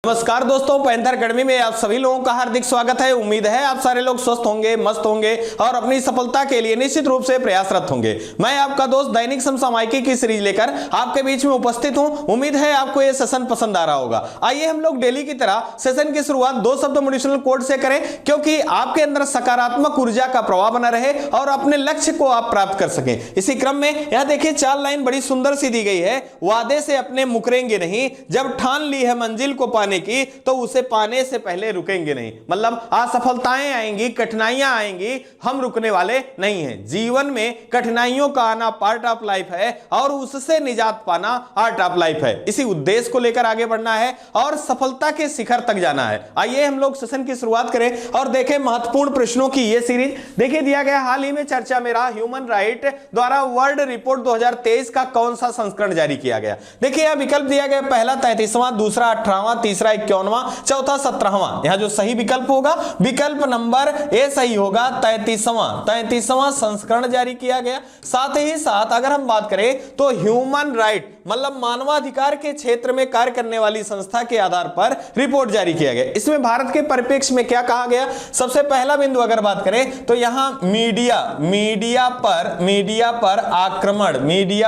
नमस्कार दोस्तों, panther academy में आप सभी लोगों का हार्दिक स्वागत है। उम्मीद है आप सारे लोग स्वस्थ होंगे, मस्त होंगे और अपनी सफलता के लिए निश्चित रूप से प्रयासरत होंगे। मैं आपका दोस्त दैनिक समसामयिकी की सीरीज लेकर आपके बीच में उपस्थित हूं। उम्मीद है आपको यह सेशन पसंद आ रहा होगा। आइए हम लोग डेली की तरह सेशन की शुरुआत 2 शब्द मोटिवेशनल कोट से करें, क्योंकि आपके अंदर सकारात्मक ऊर्जा का प्रवाह बना रहे और अपने लक्ष्य को आप प्राप्त कर सकें। इसी क्रम में यह देखिए 4 लाइन बड़ी सुंदर सी दी गई है। वादे से अपने मुकरेंगे नहीं, जब ठान ली है मंजिल को पाने की तो उसे पाने से पहले रुकेंगे नहीं। मतलब असफलताएं आएंगी, कठिनाइयां आएंगी, हम रुकने वाले नहीं हैं। जीवन में कठिनाइयों का आना पार्ट ऑफ लाइफ है और उससे निजात पाना आर्ट ऑफ लाइफ है। इसी उद्देश्य को लेकर आगे बढ़ना है और सफलता के शिखर तक जाना है। आइए हम लोग सेशन की शुरुआत करें और देखें महत्वपूर्ण प्रश्नों की यह सीरीज। देखिए दिया गया हाल ही में चर्चा में रहा ह्यूमन राइट द्वारा वर्ल्ड रिपोर्ट 2023 का कौन सा संस्करण जारी किया गया। देखिए यह विकल्प दिया गया, पहला 33वां, दूसरा 18वां, तीसरा 51वां, चौथा 17वां। यहां जो सही विकल्प होगा, विकल्प नंबर ए सही होगा। 33वां संस्करण जारी किया गया। साथ ही साथ अगर हम बात करें तो ह्यूमन राइट मतलब मानवाधिकार के क्षेत्र में कार्य करने वाली संस्था के आधार पर रिपोर्ट जारी किया गया। इसमें भारत के परिप्रेक्ष्य में क्या कहा गया। सबसे पहला बिंदु अगर बात करें तो यहां मीडिया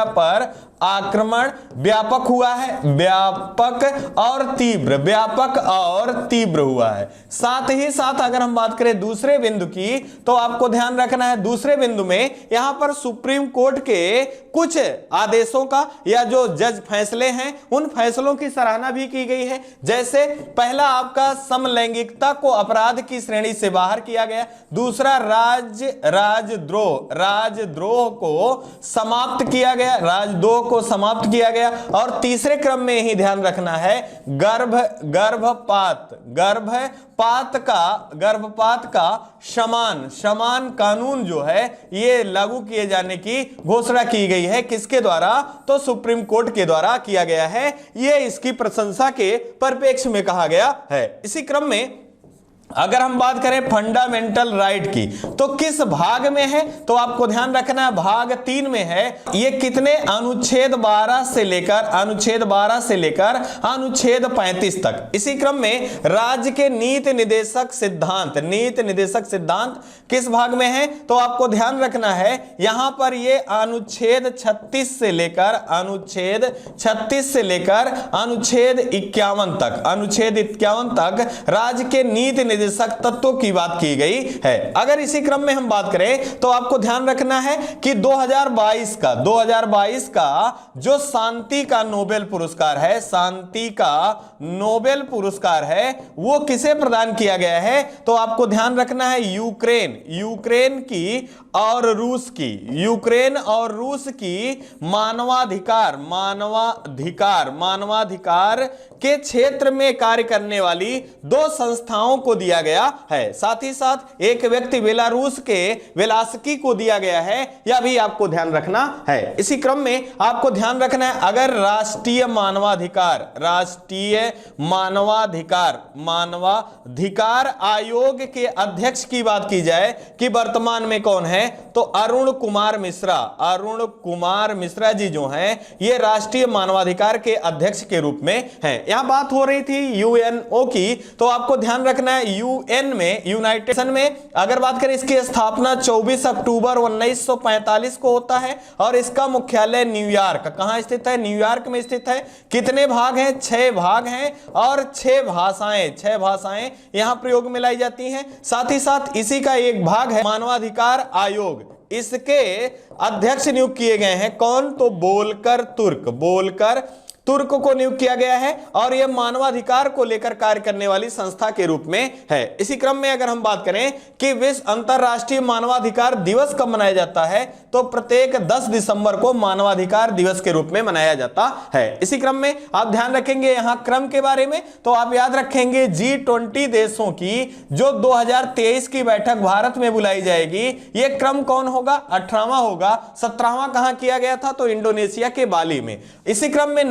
पर आक्रमण व्यापक हुआ है, व्यापक और तीव्र हुआ है। साथ ही साथ अगर हम बात करें दूसरे बिंदु की तो आपको ध्यान रखना है, दूसरे बिंदु में यहां पर सुप्रीम कोर्ट के कुछ आदेशों का या जो जज फैसले हैं उन फैसलों की सराहना भी की गई है। जैसे पहला आपका समलैंगिकता को अपराध की श्रेणी से बाहर किया गया, दूसरा राजद्रोह को समाप्त किया गया, और तीसरे क्रम में ही ध्यान रखना है गर्भपात का समान कानून जो है ये लागू किए जाने की घोषणा की गई है। किसके द्वारा? तो सुप्रीम कोर्ट के द्वारा किया गया है। ये इसकी प्रशंसा के परिप्रेक्ष्य में कहा गया है। इसी क्रम में अगर हम बात करें फंडामेंटल राइट की तो किस भाग में है, तो आपको ध्यान रखना है भाग 3 में है। ये कितने अनुच्छेद 12 से लेकर अनुच्छेद 35 तक। इसी क्रम में राज्य के नीति निर्देशक सिद्धांत किस भाग में है, तो आपको ध्यान रखना है यहां पर ये अनुच्छेद 36 से लेकर अनुच्छेद 51 तक राज्य के नीति निर्देशक तत्वों की बात की गई है। अगर इसी क्रम में हम बात करें तो आपको ध्यान रखना है कि 2022 का जो शांति का नोबेल पुरस्कार है वो किसे प्रदान किया गया है, तो आपको ध्यान रखना है यूक्रेन और रूस की मानवाधिकार के क्षेत्र में कार्य करने वाली 2 संस्थाओं को दिया गया है। साथ ही साथ एक व्यक्ति बेलारूस के वेलास्की को दिया गया है, यह भी आपको ध्यान रखना है। इसी क्रम में आपको ध्यान रखना है अगर राष्ट्रीय मानवाधिकार आयोग के अध्यक्ष की बात की जाए कि वर्तमान में कौन है, तो अरुण कुमार मिश्रा जी जो हैं ये राष्ट्रीय मानवाधिकार के अध्यक्ष के रूप में हैं। यहां बात हो रही थी यूएनओ की, तो आपको ध्यान रखना है यूएन में, यूनाइटेड नेशन में अगर बात करें इसकी स्थापना 24 अक्टूबर 1945 को होता है और इसका मुख्यालय न्यूयॉर्क, कहां स्थित है? न्यूयॉर्क में स्थित है। कितने भाग हैं? 6 भाग हैं और 6 भाषाएं यहां प्रयोग में लाई जाती हैं। साथ ही साथ इसी का एक भाग है मानवाधिकार आयोग, इसके अध्यक्ष नियुक्त किए गए हैं कौन? तो बोलकर तुर्क को नियुक्त किया गया है और यह मानवाधिकार को लेकर कार्य करने वाली संस्था के रूप में है। इसी क्रम में अगर हम बात करें कि विश्व अंतरराष्ट्रीय मानवाधिकार दिवस कब मनाया जाता है, तो प्रत्येक 10 दिसंबर को मानवाधिकार दिवस के रूप में मनाया जाता है। इसी क्रम में आप ध्यान रखेंगे यहां क्रम के बारे में, तो आप याद रखेंगे G20 देशों की जो 2023 की बैठक भारत में बुलाई जाएगी, यह क्रम कौन होगा? 18वां होगा। 17वां कहां किया गया था? तो इंडोनेशिया के बाली में। इसी क्रम में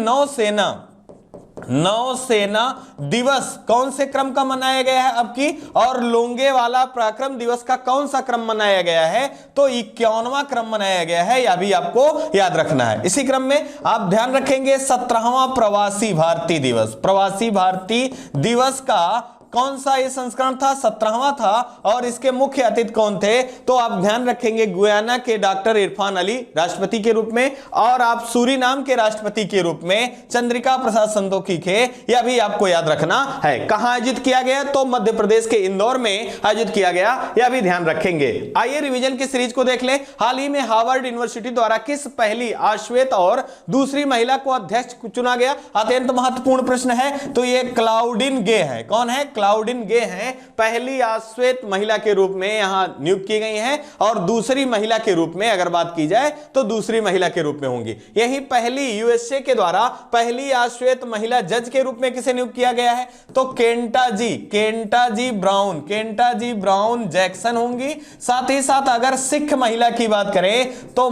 नौसेना दिवस कौन से क्रम का मनाया गया है अब की, और लोंगेवाला पराक्रम दिवस का कौन सा क्रम मनाया गया है, तो 51वां क्रम मनाया गया है, यह भी आपको याद रखना है। इसी क्रम में आप ध्यान रखेंगे 17वां प्रवासी भारतीय दिवस, प्रवासी भारतीय दिवस का कौन सा ये संस्करण था, 17वां था, और इसके मुख्य अतिथि कौन थे, तो आप ध्यान रखेंगे गुयाना के डॉक्टर इरफान अली राष्ट्रपति के रूप में, और आप सूरीनाम के राष्ट्रपति के रूप में चंद्रिका प्रसाद संतोखी थे, यह भी आपको याद रखना है। कहां आयोजित किया गया, तो मध्य प्रदेश के इंदौर में आयोजित किया गया, यह भी ध्यान रखेंगे। आइए रिवीजन की सीरीज को देख लें। हाल ही में हार्वर्ड यूनिवर्सिटी द्वारा किस पहली अश्वेत और दूसरी महिला को अध्यक्ष चुना गया, अत्यंत महत्वपूर्ण प्रश्न है। तो ये क्लाउडिन गे है, कौन है, क्लाउडिन गे हैं, पहली अश्वेत महिला के रूप में यहां नियुक्त की गई हैं, और दूसरी महिला के रूप में अगर बात की जाए तो दूसरी महिला के रूप में होंगी। यही पहली यूएसए के द्वारा पहली अश्वेत महिला जज के रूप में किसे नियुक्त किया गया है, तो केंटा जी ब्राउन जैक्सन होंगी। साथ ही साथ अगर सिख महिला की बात करें तो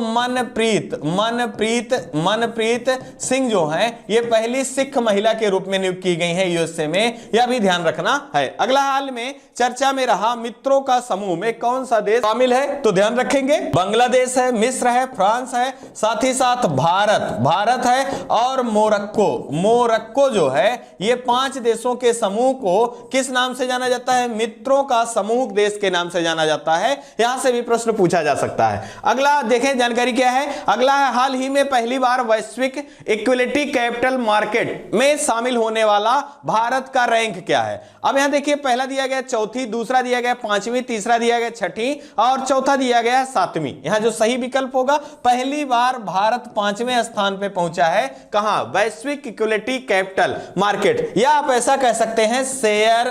मनप्रीत सिंह जो है ये पहली सिख महिला के रूप में नियुक्त की गई है यूएसए में, यह भी ध्यान रखना है। अगला हाल में चर्चा में रहा मित्रों का समूह में कौन सा देश शामिल है, तो ध्यान रखेंगे बांग्लादेश है, मिस्र है, फ्रांस है, साथ ही साथ भारत है, और मोरक्को जो है, ये 5 देशों के समूह को किस नाम से जाना जाता है, मित्रों का समूह देश के नाम से जाना जाता है। यहां से भी प्रश्न पूछा जा सकता है। अगला देखें जानकारी क्या है, अगला है हाल ही में पहली बार वैश्विक इक्विटी कैपिटल मार्केट में शामिल होने वाला भारत का रैंक क्या है। अब यहां देखिए पहला दिया गया चौथी, दूसरा दिया गया 5वीं, तीसरा दिया गया 6ठी, और चौथा दिया गया 7वीं। यहां जो सही विकल्प होगा, पहली बार भारत 5वें स्थान पे पहुंचा है, कहां, वैश्विक इक्विटी कैपिटल मार्केट, या आप ऐसा कह सकते हैं शेयर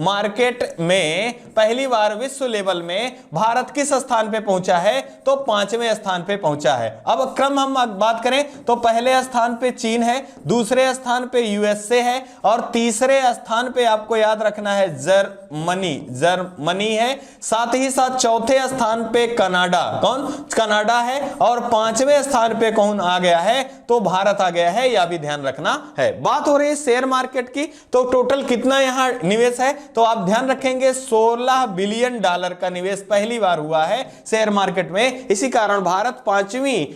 मार्केट में पहली बार विश्व लेवल में भारत किस स्थान पे पहुंचा है, तो 5वें स्थान पे पहुंचा है। अब क्रम हम बात करें तो पहले स्थान पे चीन है, दूसरे स्थान पे यूएसए है, और तीसरे स्थान पे आपको याद रखना है जर्मनी है। साथ ही साथ चौथे स्थान पे कनाडा है, और 5वें स्थान पे कौन आ गया है, तो भारत आ गया है, यह भी ध्यान रखना है। बात हो रही है शेयर मार्केट की, तो टोटल कितना यहां निवेश है, तो आप ध्यान रखेंगे $16 बिलियन का निवेश पहली बार हुआ है शेयर मार्केट में। इसी कारण भारत 5वीं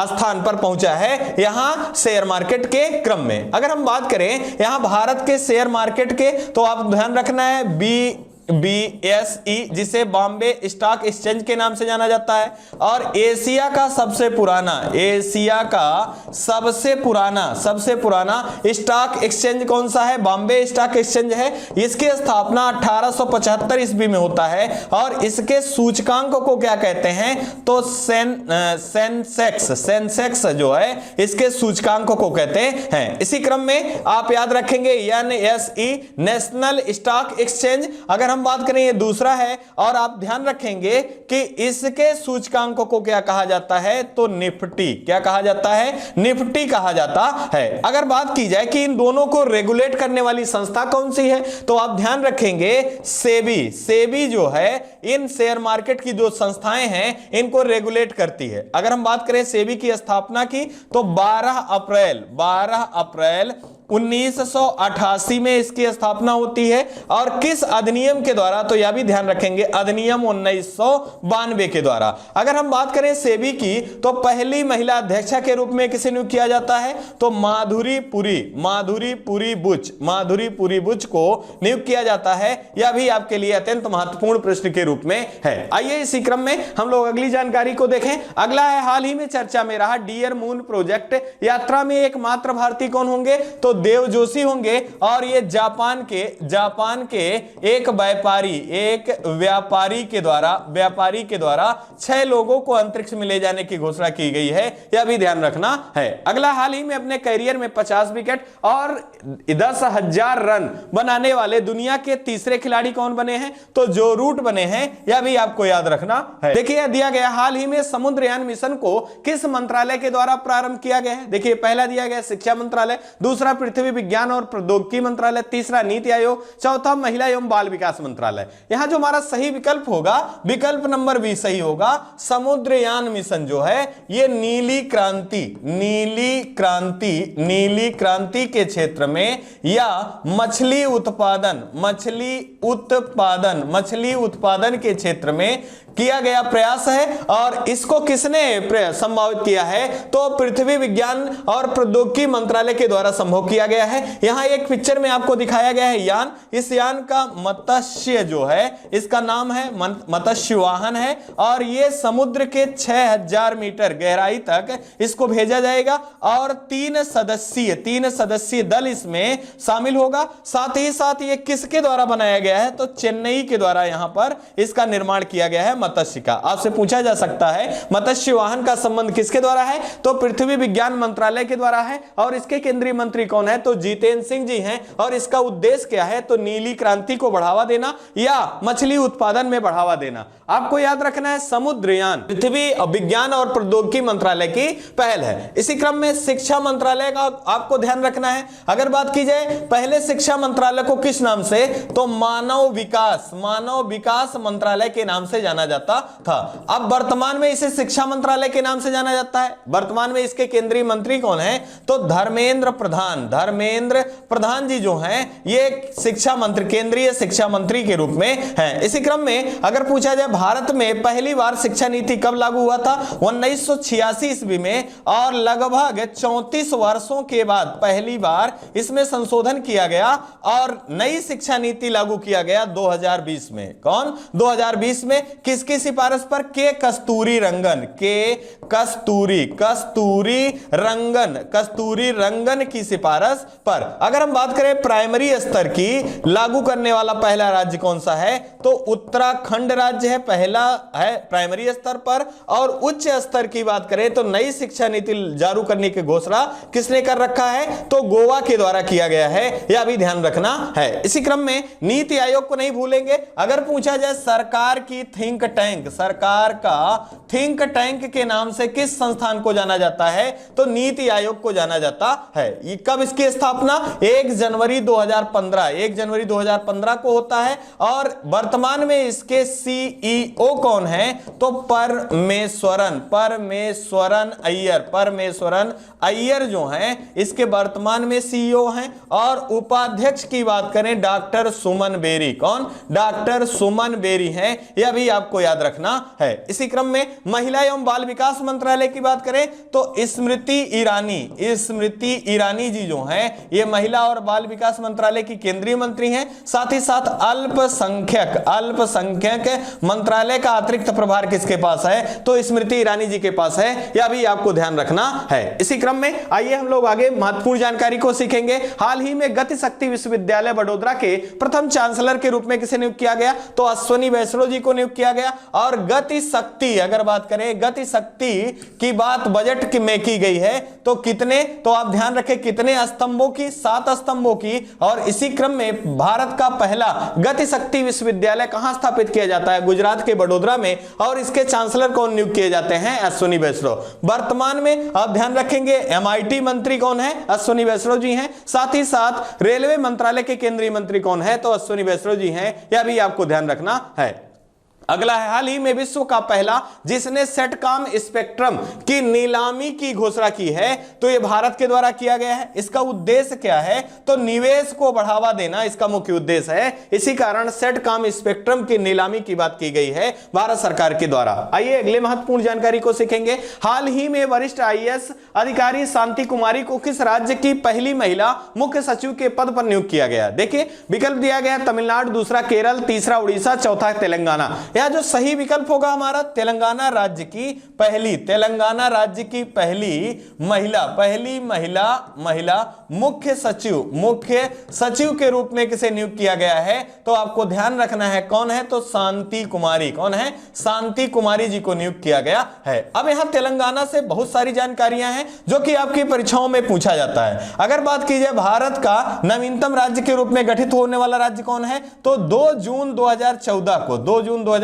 स्थान पर पहुंचा है यहां शेयर मार्केट के क्रम में। अगर हम बात करें यहां भारत के शेयर मार्केट के, तो आप ध्यान रखना है BSE जिसे बॉम्बे स्टॉक एक्सचेंज के नाम से जाना जाता है, और एशिया का सबसे पुराना स्टॉक एक्सचेंज कौन सा है, बॉम्बे स्टॉक एक्सचेंज है। इसकी स्थापना 1875 ईस्वी में होता है, और इसके सूचकांक को क्या कहते हैं, तो सेंसेक्स जो है इसके सूचकांक को कहते हैं। इसी क्रम में आप याद रखेंगे NSE नेशनल स्टॉक एक्सचेंज, अगर हम बात करें ये दूसरा है, और आप ध्यान रखेंगे कि इसके सूचकांकों को क्या कहा जाता है, तो निफ्टी, क्या कहा जाता है, निफ्टी कहा जाता है। अगर बात की जाए कि इन दोनों को रेगुलेट करने वाली संस्था कौन सी है, तो आप ध्यान रखेंगे सेबी जो है इन शेयर मार्केट की जो संस्थाएं हैं इनको रेगुलेट करती है। अगर हम बात करें सेबी की स्थापना की, तो 12 अप्रैल 1988 में इसकी स्थापना होती है, और किस अधिनियम के द्वारा, तो यह भी ध्यान रखेंगे अधिनियम 1992 के द्वारा। अगर हम बात करें सेबी की, तो पहली महिला अध्यक्षा के रूप में किसे नियुक्त किया जाता है, तो माधुरी पुरी बुच को नियुक्त किया जाता है। यह भी आपके लिए अत्यंत महत्वपूर्ण प्रश्न के रूप में है। आइए इसी क्रम में हम लोग अगली जानकारी को देखें। अगला है हाल ही में चर्चा में रहा डियर मून प्रोजेक्ट यात्रा में एकमात्र भारतीय कौन होंगे, तो देव जोशी होंगे, और ये जापान के एक व्यापारी के द्वारा 6 लोगों को अंतरिक्ष में ले जाने की घोषणा की गई है, यह भी ध्यान रखना है। अगला हाल ही में अपने करियर में 50 विकेट और 10,000 रन बनाने वाले दुनिया के तीसरे खिलाड़ी कौन बने हैं, तो जो रूट बने हैं, यह भी आपको याद रखना है। देखिए दिया गया हाल ही में समुद्रयान मिशन को किस मंत्रालय के द्वारा प्रारंभ किया गया है। देखिए पहला दिया गया शिक्षा मंत्रालय, दूसरा पृथ्वी विज्ञान और प्रौद्योगिकी मंत्रालय, तीसरा नीति आयोग, चौथा महिला एवं बाल विकास मंत्रालय। यहां जो हमारा सही विकल्प होगा, विकल्प नंबर बी सही होगा। समुद्रयान मिशन जो है ये नीली क्रांति के क्षेत्र में या मछली उत्पादन के क्षेत्र में किया गया प्रयास है। और इसको किसने संभावित किया है? तो पृथ्वी विज्ञान और प्रौद्योगिकी मंत्रालय के द्वारा संभव किया गया है। यहां एक पिक्चर में आपको दिखाया गया है यान। इस यान का मत्स्य जो है इसका नाम है मत्स्य वाहन है और ये समुद्र के 6000 मीटर गहराई तक इसको भेजा जाएगा और 3 सदस्यीय दल इसमें शामिल होगा। साथ ही साथ ये किसके द्वारा बनाया गया है? तो चेन्नई के द्वारा यहां पर इसका निर्माण किया गया है मत्स्य का। आपसे पूछा जा सकता है मत्स्य वाहन का संबंध किसके द्वारा है? तो पृथ्वी विज्ञान मंत्रालय के द्वारा है। और इसके केंद्रीय मंत्री कौन है? तो जितेंद्र सिंह जी हैं। और इसका उद्देश्य क्या है? तो नीली क्रांति को बढ़ावा देना या मछली उत्पादन में बढ़ावा देना। आपको याद रखना है समुद्रयान पृथ्वी विज्ञान और प्रौद्योगिकी मंत्रालय की पहल है। इसी क्रम में शिक्षा मंत्रालय का आपको ध्यान रखना है। अगर बात की जाए पहले शिक्षा मंत्रालय को किस नाम से? तो मानव विकास मंत्रालय के नाम से जाना जाता था। अब वर्तमान में इसे शिक्षा मंत्रालय के नाम से जाना जाता है। वर्तमान में इसके केंद्रीय मंत्री कौन है? तो धर्मेंद्र प्रधान जी जो हैं ये केंद्रीय शिक्षा मंत्री के रूप में हैं। इसी क्रम में अगर पूछा जाए भारत में पहली बार शिक्षा नीति कब लागू हुआ था? 1986 ईस्वी में और लगभग 34 वर्षों के बाद पहली बार इसमें संशोधन किया गया और नई शिक्षा नीति लागू किया गया 2020 में। कौन? 2020 में किसकी सिफारिश पर? के कस्तूरी रंगन की सिफारिश पर। अगर हम बात करें प्राइमरी स्तर की लागू करने वाला पहला राज्य कौन सा है? तो उत्तराखंड राज्य है, पहला है प्राइमरी स्तर पर। और उच्च स्तर की बात करें तो नई शिक्षा नीति जारी करने की घोषणा किसने कर रखा है? तो गोवा के द्वारा किया गया है, यह भी ध्यान रखना है। इसी क्रम में नीति आयोग को नहीं भूलेंगे। अगर पूछा जाए सरकार का थिंक टैंक के नाम से किस संस्थान को जाना जाता है? तो नीति आयोग को जाना जाता है। ये कब इसकी स्थापना? 1 जनवरी 2015 को होता है। और वर्तमान में इसके सीईओ कौन है? तो परमेश्वरन अय्यर जो हैं इसके वर्तमान में सीईओ हैं। और उपाध्यक्ष की बात करें डॉक्टर सुमन बेरी। कौन? डॉक्टर सुमन बेरी हैं, यह भी आपको याद रखना है। इसी क्रम में महिला एवं बाल विकास मंत्रालय की बात करें तो स्मृति ईरानी जी जो हैं ये महिला और बाल विकास मंत्रालय की केंद्रीय मंत्री हैं। साथ ही साथ अल्पसंख्यक मंत्रालय का अतिरिक्त प्रभार किसके पास है? तो स्मृति ईरानी जी के पास है, यह भी आपको ध्यान रखना है। इसी क्रम में आइए हम लोग आगे महत्वपूर्ण जानकारी को सीखेंगे। हाल ही में गति शक्ति विश्वविद्यालय बड़ोदरा के प्रथम चांसलर के रूप में किसे नियुक्त किया गया? तो अश्वनी वैष्णव जी को नियुक्त किया गया। और गति शक्ति अगर बात करें गति शक्ति की बात बजट में की गई है तो कितने? तो आप ध्यान रखें कितने स्तंभों की? 7 स्तंभों की। और इसी क्रम में भारत का पहला गति शक्ति विश्वविद्यालय कहां स्थापित किया जाता है? गुजरात के बड़ोदरा में। और इसके चांसलर कौन नियुक्त किए जाते हैं? अश्वनी वैष्णव। वर्तमान में आप ध्यान रखेंगे एमआईटी मंत्री कौन है? अश्वनी वैष्णव जी हैं। साथ ही साथ रेलवे मंत्रालय के केंद्रीय मंत्री कौन है? तो अश्वनी वैष्णव जी हैं, यह भी आपको ध्यान रखना है। अगला है हाल ही में विश्व का पहला जिसने सेटकॉम स्पेक्ट्रम की नीलामी की घोषणा की है तो यह भारत के द्वारा किया गया है। इसका उद्देश्य क्या है? तो निवेश को बढ़ावा देना इसका मुख्य उद्देश्य है। इसी कारण सेटकॉम स्पेक्ट्रम की नीलामी की बात की गई है भारत सरकार के द्वारा। आइए अगले महत्वपूर्ण जानकारी को सीखेंगे। हाल ही में वरिष्ठ आईएएस अधिकारी शांति कुमारी को किस राज्य की पहली महिला मुख्य सचिव के पद पर नियुक्त किया गया? देखिए विकल्प दिया गया तमिलनाडु, दूसरा केरल, तीसरा उड़ीसा, चौथा तेलंगाना। यह जो सही विकल्प होगा हमारा तेलंगाना राज्य की पहली महिला मुख्य सचिव के रूप में किसे नियुक्त किया गया है? तो आपको ध्यान रखना है कौन है? तो शांति कुमारी। कौन है? शांति कुमारी जी को नियुक्त किया गया है। अब यहां तेलंगाना से बहुत सारी जानकारियां हैं जो कि आपकी परीक्षाओं में पूछा जाता है। अगर बात की जाए भारत का नवीनतम राज्य के रूप में गठित होने वाला राज्य कौन है? तो 2 जून 2014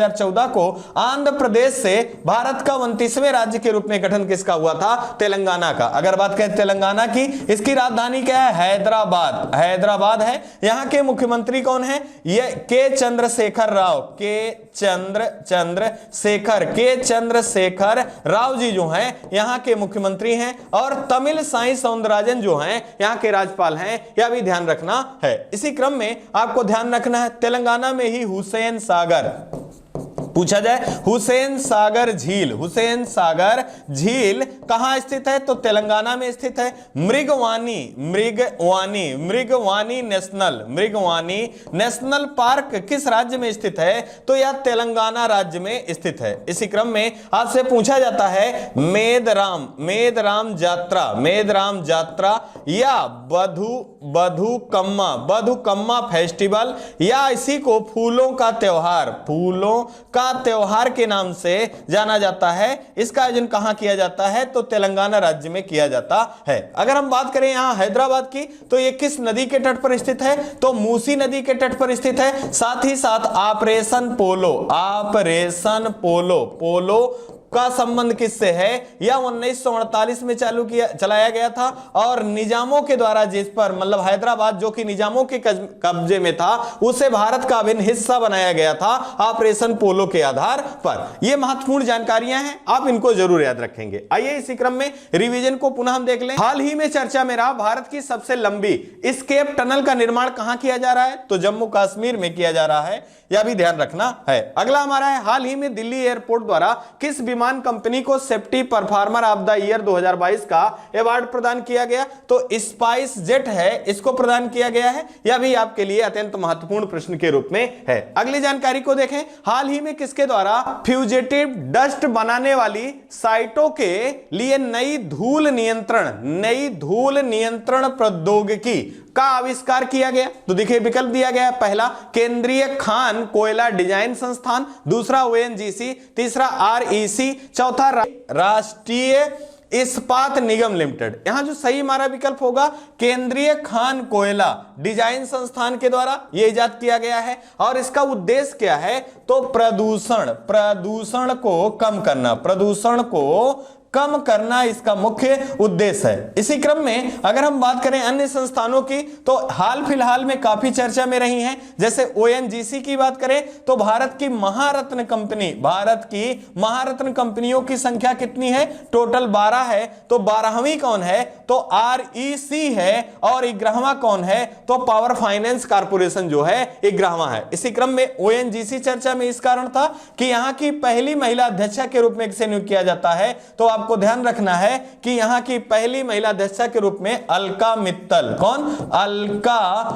2014 को आंध्र प्रदेश से भारत का 29वें राज्य के रूप में गठन किसका हुआ था? तेलंगाना का। अगर बात करें तेलंगाना की, इसकी राजधानी क्या है? हैदराबाद। हैदराबाद है। यहां के मुख्यमंत्री कौन है? ये के चंद्रशेखर राव। के चंद्रशेखर राव जी जो हैं यहां के मुख्यमंत्री हैं, और तमिल साई सौंदरराजन जो हैं यहां के राज्यपाल हैं। यह भी ध्यान रखना है। इसी क्रम में आपको ध्यान रखना है, तेलंगाना में ही हुसैन सागर पूछा जाए, हुसैन सागर झील। हुसैन सागर झील कहां स्थित है? तो तेलंगाना में स्थित है। मृगवानी नेशनल पार्क किस राज्य में स्थित है? तो यह तेलंगाना राज्य में स्थित है। इसी क्रम में आपसे पूछा जाता है मेदराम जात्रा या बधुकम्मा फेस्टिवल, या इसी को फूलों का त्योहार के नाम से जाना जाता है। इसका आयोजन कहां किया जाता है? तो तेलंगाना राज्य में किया जाता है। अगर हम बात करें यहां हैदराबाद की, तो ये किस नदी के तट पर स्थित है? तो मूसी नदी के तट पर स्थित है। साथ ही साथ ऑपरेशन पोलो का संबंध किससे है? यह 1948 में चलाया गया था, और निजामों के द्वारा जिस पर, मतलब हैदराबाद जो कि निजामों के कब्जे में था, उसे भारत का अभिन्न हिस्सा बनाया गया था ऑपरेशन पोलो के आधार पर। यह महत्वपूर्ण जानकारियां हैं, आप इनको जरूर याद रखेंगे। आइए इसी क्रम में रिवीजन को पुनः हम देख लें। हाल ही में चर्चा में रहा भारत की सबसे लंबी एस्केप टनल का निर्माण कहां किया जा रहा है? तो जम्मू कश्मीर में किया जा रहा है। यह भी ध्यान रखना है। अगला हमारा है, हाल ही में दिल्ली एयरपोर्ट द्वारा किस विमान कंपनी को safety performer of the year 2022 का अवार्ड प्रदान किया गया? तो स्पाइस जेट है, इसको प्रदान किया गया है। यह भी आपके लिए अत्यंत महत्वपूर्ण प्रश्न के रूप में है। अगली जानकारी को देखें, हाल ही में किसके द्वारा फ्यूजिटिव डस्ट बनाने वाली साइटों के लिए नई धूल नियंत्रण प्रौद्योगिकी का आविष्कार किया गया? तो देखिए विकल्प दिया गया है, पहला केंद्रीय खान कोयला डिजाइन संस्थान, दूसरा ओएनजीसी, तीसरा आरईसी, चौथा राष्ट्रीय इस्पात निगम लिमिटेड। यहां जो सही हमारा विकल्प होगा केंद्रीय खान कोयला डिजाइन संस्थान के द्वारा यह इजाद किया गया है। और इसका उद्देश्य क्या है? तो प्रदूषण को कम करना इसका मुख्य उद्देश्य है। इसी क्रम में अगर हम बात करें अन्य संस्थानों की, तो हाल फिलहाल में काफी चर्चा में रही हैं। जैसे ओएनजीसी की बात करें तो भारत की महारत्न कंपनियों की संख्या कितनी है? टोटल 12 है। तो 12वीं कौन है? तो आरईसी है। और 11वां कौन है? तो पावर फाइनेंस कॉर्पोरेशन जो है 11वां है। इसी क्रम में ओएनजीसी चर्चा में इस कारण था कि यहां की पहली महिला अध्यक्षा के रूप में किसे नियुक्त किया जाता है? तो आपको ध्यान रखना है कि यहां की पहली महिला अध्यक्षा के रूप में अलका मित्तल, कौन? अलका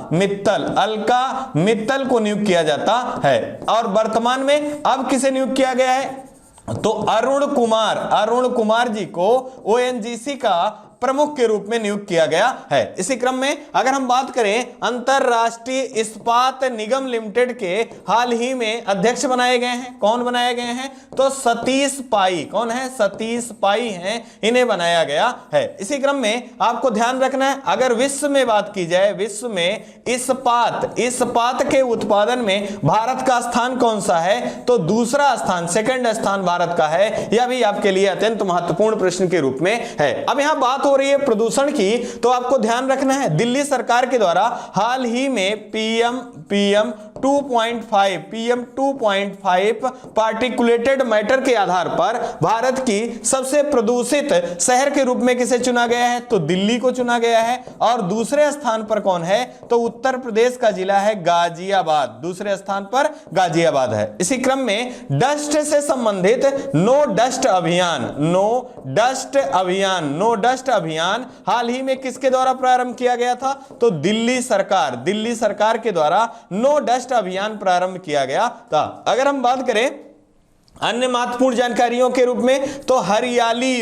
मित्तल को नियुक्त किया जाता है। और वर्तमान में अब किसे नियुक्त किया गया है? तो अरुण कुमार जी को ओएनजीसी का प्रमुख के रूप में नियुक्त किया गया है। इसी क्रम में अगर हम बात करें अंतरराष्ट्रीय इस्पात निगम लिमिटेड के हाल ही में अध्यक्ष बनाए गए हैं। कौन बनाए गए हैं? तो सतीश पाई। कौन है? सतीश पाई हैं, इन्हें बनाया गया है। इसी क्रम में आपको ध्यान रखना है, अगर विश्व में बात की जाए, विश्व में इस्पात के उत्पादन में भारत का स्थान कौन सा है? तो दूसरा स्थान, सेकंड स्थान भारत का है। यह भी आपके लिए अत्यंत महत्वपूर्ण प्रश्न के रूप में है। अब यहां बात हो रही है प्रदूषण की, तो आपको ध्यान रखना है दिल्ली सरकार के द्वारा हाल ही में PM 2.5 पार्टिकुलेटेड मैटर के आधार पर भारत की सबसे प्रदूषित शहर के रूप में किसे चुना गया है? तो दिल्ली को चुना गया है। और दूसरे स्थान पर कौन है? तो उत्तर प्रदेश का जिला है गाजियाबाद। दूसरे स्थान पर गाजियाबाद है। इसी क्रम में डस्ट से संबंधित नो डस्ट अभियान हाल ही में किसके द्वारा प्रारंभ किया गया था? तो दिल्ली सरकार के द्वारा नो डस्ट अभियान प्रारंभ किया गया था। अगर हम बात करें अन्य महत्वपूर्ण जानकारियों के रूप में तो हरियाली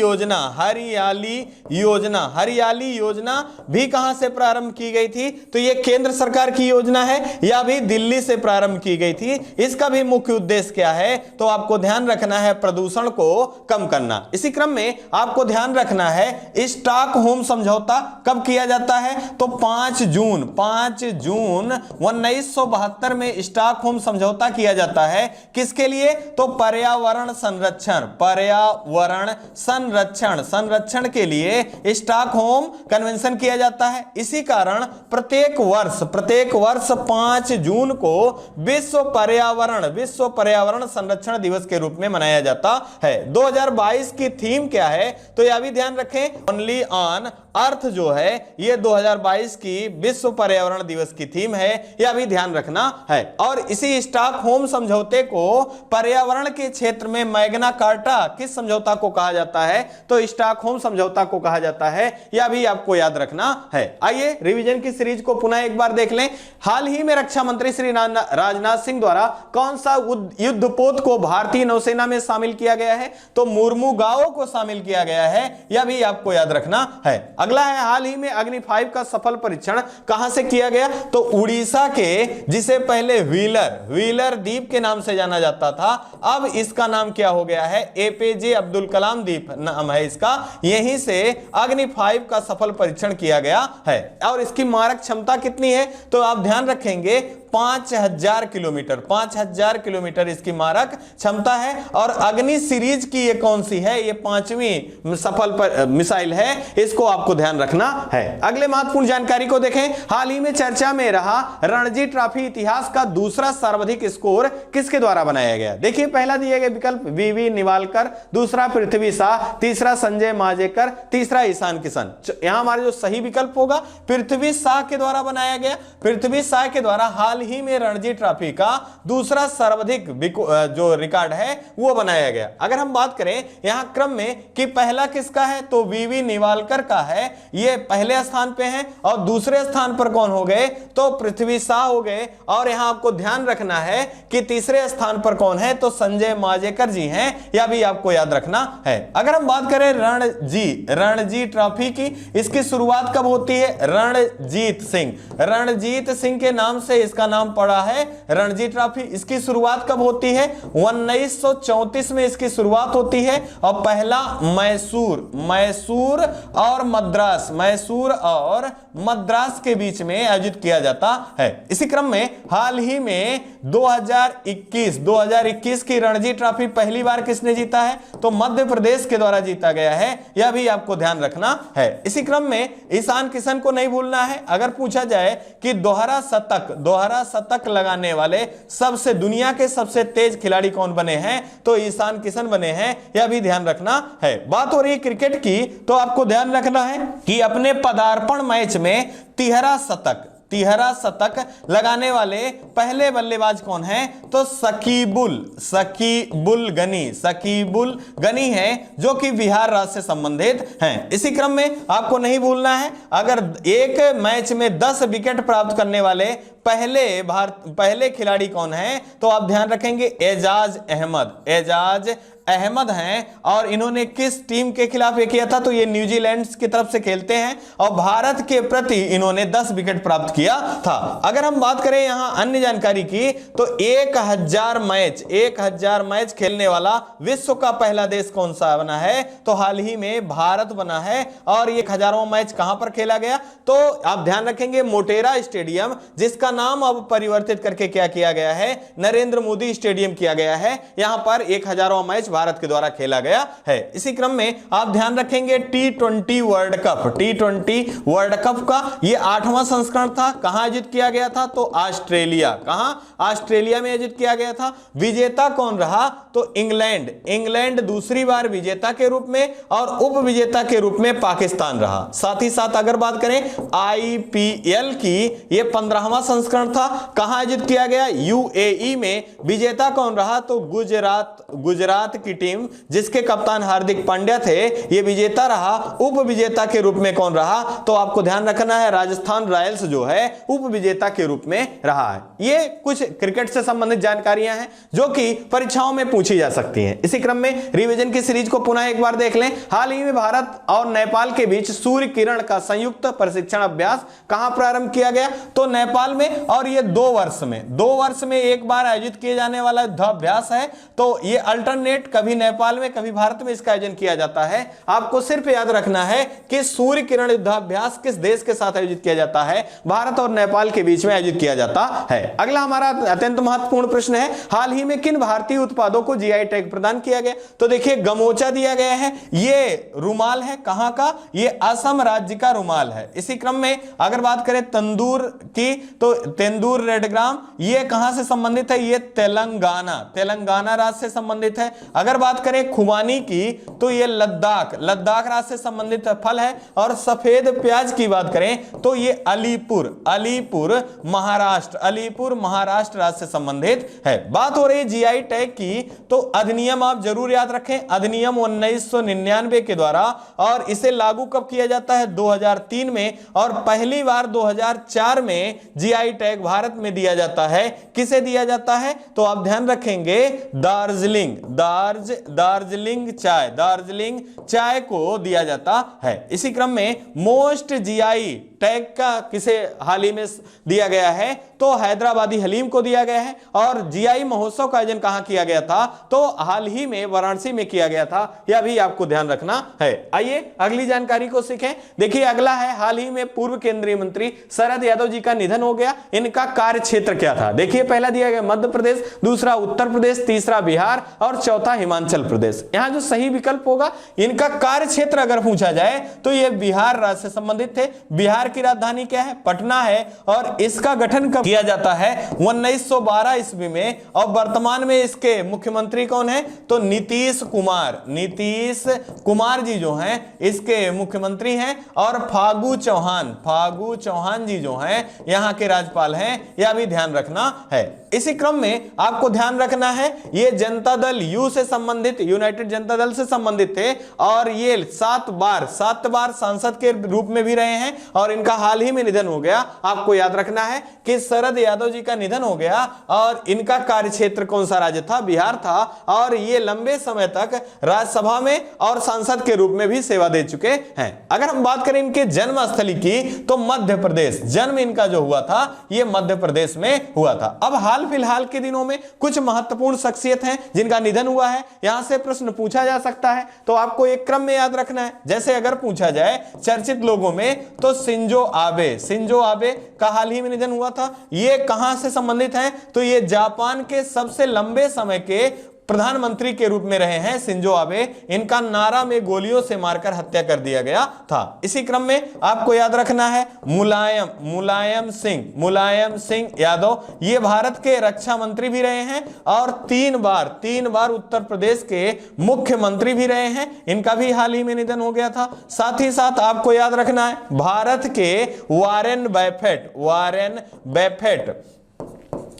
योजना भी कहां से प्रारंभ की गई थी? तो यह केंद्र सरकार की योजना है या भी दिल्ली से प्रारंभ की गई थी? इसका भी मुख्य उद्देश्य क्या है? तो आपको ध्यान रखना है प्रदूषण को कम करना। इसी क्रम में आपको ध्यान रखना है स्टॉकहोम समझौता कब किया जाता है? तो 5 जून 1972 में स्टॉकहोम समझौता किया जाता है। किसके लिए? तो पर्यावरण संरक्षण के लिए स्टॉकहोम कन्वेंशन किया जाता है। इसी कारण प्रत्येक वर्ष 5 जून को विश्व पर्यावरण संरक्षण दिवस के रूप में मनाया जाता है। 2022 की थीम क्या है? तो यह भी ध्यान रखें, ओनली ऑन अर्थ जो है यह 2022 की विश्व पर्यावरण दिवस की थीम है, यह भी ध्यान रखना है। और इसी स्टॉकहोम समझौते को पर्यावरण के क्षेत्र में मैग्ना कार्टा किस समझौता को कहा जाता है? तो स्टॉकहोम समझौता को कहा जाता है, यह भी आपको याद रखना है। आइए रिवीजन की सीरीज को पुनः एक बार देख लें। हाल ही में रक्षा मंत्री श्री राजनाथ सिंह द्वारा कौन सा युद्धपोत को भारतीय नौसेना में शामिल किया गया है? तो मुर्मुगाओ को शामिल किया गया है, यह भी आपको याद रखना है। अगला है, हाल ही में अग्नि 5 का सफल परीक्षण कहां से किया गया? तो उड़ीसा के, जिसे पहले व्हीलर द्वीप के नाम से जाना जाता था, अब इसका नाम क्या हो गया है? एपीजे अब्दुल कलाम द्वीप नाम है इसका। यहीं से अग्नि 5 का सफल परीक्षण किया गया है। और इसकी मारक क्षमता कितनी है? तो आप ध्यान रखेंगे 5000 किलोमीटर इसकी मारक क्षमता है। और अग्नि सीरीज की ये कौन सी है? ये 5वीं सफल मिसाइल है, इसको आपको ध्यान रखना है। अगले महत्वपूर्ण जानकारी को देखें। हाल ही में चर्चा में रहा रणजी ट्रॉफी इतिहास का दूसरा सर्वाधिक स्कोर किसके द्वारा बनाया गया? देखिए, पहला दिए गए विकल्प वीवी निवालकर, दूसरा पृथ्वी शाह, तीसरा संजय माजेकर, तीसरा ईशान किशन। यहां हमारा जो सही विकल्प होगा पृथ्वी शाह के द्वारा बनाया गया। पृथ्वी शाह के द्वारा हाल ही में रणजी ट्रॉफी का दूसरा सर्वाधिक जो रिकॉर्ड है वो बनाया गया। अगर हम बात करें यहां क्रम में कि पहला किसका है, तो वीवी निवालकर का है, ये पहले स्थान पे है। और दूसरे स्थान पर कौन हो गए? तो पृथ्वी शाह हो गए। और यहां आपको ध्यान रखना है कि तीसरे स्थान पर कौन है? तो संजय माजेकर जी हैं, यह भी आपको याद रखना है। अगर हम बात करें रणजी ट्रॉफी की, इसकी शुरुआत कब होती है? रणजीत सिंह के नाम से इसका नाम पड़ा है रणजी ट्रॉफी। इसकी शुरुआत कब होती है? 1934 में इसकी शुरुआत होती है। और पहला मैसूर और मद्रास के बीच में आयोजित किया जाता है। इसी क्रम में हाल ही में 2021 की रणजी ट्रॉफी पहली बार किसने जीता है? तो मध्य प्रदेश के द्वारा जीता गया है, यह भी आपको ध्यान रखना है। इसी क्रम में ईशान किशन को नहीं भूलना है। अगर पूछा जाए कि दोहरा शतक लगाने वाले दुनिया के सबसे तेज खिलाड़ी कौन बने हैं? तो ईशान किशन बने हैं, यह भी ध्यान रखना है। बात हो रही है क्रिकेट की, तो आपको ध्यान रखना है कि अपने पदार्पण मैच में तिहरा शतक लगाने वाले पहले बल्लेबाज कौन हैं? तो शकीबुल गनी हैं, जो कि बिहार राज्य से संबंधित हैं। इसी क्रम में आपको नहीं भूलना है, अगर एक मैच में 10 विकेट प्राप्त करने वाले पहले खिलाड़ी कौन हैं? तो आप ध्यान रखेंगे एजाज अहमद हैं। और इन्होंने किस टीम के खिलाफ ये किया था? तो ये न्यूजीलैंड की तरफ से खेलते हैं और भारत के प्रति इन्होंने 10 विकेट प्राप्त किया था। अगर हम बात करें यहां अन्य जानकारी की, तो 1000 मैच खेलने वाला विश्व का पहला देश कौन सा बना है? तो हाल ही में भारत बना है। और ये 1000वां मैच कहां पर खेला गया? तो आप ध्यान रखेंगे मोटेरा स्टेडियम, जिसका नाम अब परिवर्तित करके क्या किया गया है? नरेंद्र मोदी स्टेडियम किया गया है। यहां पर 1000वां मैच भारत के द्वारा खेला गया है। इसी क्रम में आप ध्यान रखेंगे T20 वर्ल्ड कप का ये 8वां संस्करण था। कहां आयोजित किया गया था? तो ऑस्ट्रेलिया में आयोजित किया गया था। विजेता कौन रहा? तो इंग्लैंड दूसरी बार विजेता के रूप में, और उप विजेता के रूप में पाकिस्तान रहा। साथ ही साथ अगर बात करें IPL की, ये 15वां संस्करण संस्करण था, कहां आयोजित किया गया? यूएई में। विजेता कौन रहा? तो गुजरात की टीम जिसके कप्तान हार्दिक पांड्या थे, ये विजेता रहा। उप विजेता के रूप में कौन रहा? तो आपको ध्यान रखना है, राजस्थान रॉयल्स जो है उप विजेता के रूप में रहा है। ये कुछ क्रिकेट से संबंधित जानकारियां हैं जो कि परीक्षाओं में पूछी जा सकती हैं। इसी क्रम में रिवीजन की सीरीज को पुनः एक बार देख लें। हाल ही में भारत और नेपाल के बीच सूर्य किरण का संयुक्त प्रशिक्षण अभ्यास कहां प्रारंभ किया गया? तो नेपाल में, और ये 2 वर्ष में एक बार आयोजित किए जाने वाला युद्धाभ्यास है। तो ये अल्टरनेट, कभी नेपाल में कभी भारत में इसका आयोजन किया जाता है। आपको सिर्फ याद रखना है कि सूर्य किरण युद्धाभ्यास किस देश के साथ आयोजित किया जाता है? भारत और नेपाल के बीच में आयोजित किया जाता है। अगला हमारा अत्यंत महत्वपूर्ण प्रश्न है, हाल ही में किन भारतीय उत्पादों को जीआई टैग प्रदान किया गया? तो देखिए, गमोचा दिया गया है। ये रुमाल है, कहां का? ये असम राज्य का रुमाल है। इसी क्रम में अगर बात करें तंदूर की, तो तेंदूर रेडग्राम, ये कहां से संबंधित है? ये तेलंगाना राज्य से संबंधित है। अगर बात करें खुबानी की, तो ये लद्दाख राज्य से संबंधित फल है। और सफेद प्याज की बात करें तो ये अलीपुर महाराष्ट्र राज्य से संबंधित है। बात हो रही जीआई टैग की, तो अधिनियम आप जरूर याद रखें, अधिनियम 1999 के द्वारा, और इसे लागू कब किया जाता है? 2003 में, और पहली बार 2004 में जीआई टैग भारत में दिया जाता है। किसे दिया जाता है? तो आप ध्यान रखेंगे, दार्जिलिंग चाय को दिया जाता है। इसी क्रम में मोस्ट जीआई टैग का किसे हाल ही में दिया गया है? तो हैदराबादी हलीम को दिया गया है। और जीआई महोत्सव का आयोजन कहां किया गया था? तो हाल ही में वाराणसी में किया गया था। यह भी आपको ध्यान रखना है। आइए अगली जानकारी को सीखें। देखिए, अगला है, हाल ही में पूर्व केंद्रीय मंत्री शरद यादव जी का निधन हो गया। इनका कार्य क्षेत्र क्या था? देखिए, पहला दिया गया मध्य प्रदेश, दूसरा उत्तर प्रदेश, तीसरा बिहार और चौथा हिमाचल प्रदेश। यहां जो सही विकल्प होगा, इनका कार्य क्षेत्र अगर पूछा जाए तो ये बिहार राज्य से संबंधित थे। बिहार की राजधानी क्या है? पटना है। और इसका गठन कब किया जाता है? 1912 ईस्वी में। और वर्तमान में इसके मुख्यमंत्री कौन है? तो नीतीश कुमार जी जो हैं इसके मुख्यमंत्री हैं। और फागू चौहान जी जो हैं यहां के राज्यपाल हैं। यह भी ध्यान रखना है। इसी क्रम में आपको ध्यान रखना है, ये जनता दल यू से संबंधित, यूनाइटेड जनता दल से संबंधित थे। और ये 7 बार सांसद के रूप में भी रहे हैं। और इनका हाल ही में निधन हो गया। आपको याद रखना है कि शरद यादव जी का निधन हो गया। और इनका कार्य क्षेत्र कौन सा राज्य था? बिहार था। और ये लंबे समय तक राज्यसभा में और सांसद के रूप में भी सेवा दे चुके हैं। अगर हम बात करें इनके जन्म स्थली की, तो मध्य प्रदेश, जन्म इनका जो हुआ था ये मध्य प्रदेश में हुआ था। अब हाल फिलहाल के दिनों में कुछ महत्वपूर्ण शख्सियत हैं जिनका निधन हुआ है। यहां से प्रश्न पूछा जा सकता है, तो आपको एक क्रम में याद रखना है। जैसे अगर पूछा जाए चर्चित लोगों में, तो शिंजो आबे का हाल ही में निधन हुआ था। ये कहां से संबंधित हैं? तो ये जापान के सबसे लंबे समय के प्रधानमंत्री के रूप में रहे हैं शिंजो आबे। इनका नारा में गोलियों से मारकर हत्या कर दिया गया था। इसी क्रम में आपको याद रखना है मुलायम सिंह यादव, ये भारत के रक्षा मंत्री भी रहे हैं। और 3 बार उत्तर प्रदेश के मुख्यमंत्री भी रहे हैं। इनका भी हाल ही में निधन हो गया था। साथ ही साथ आपको याद रखना है, भारत के वारेन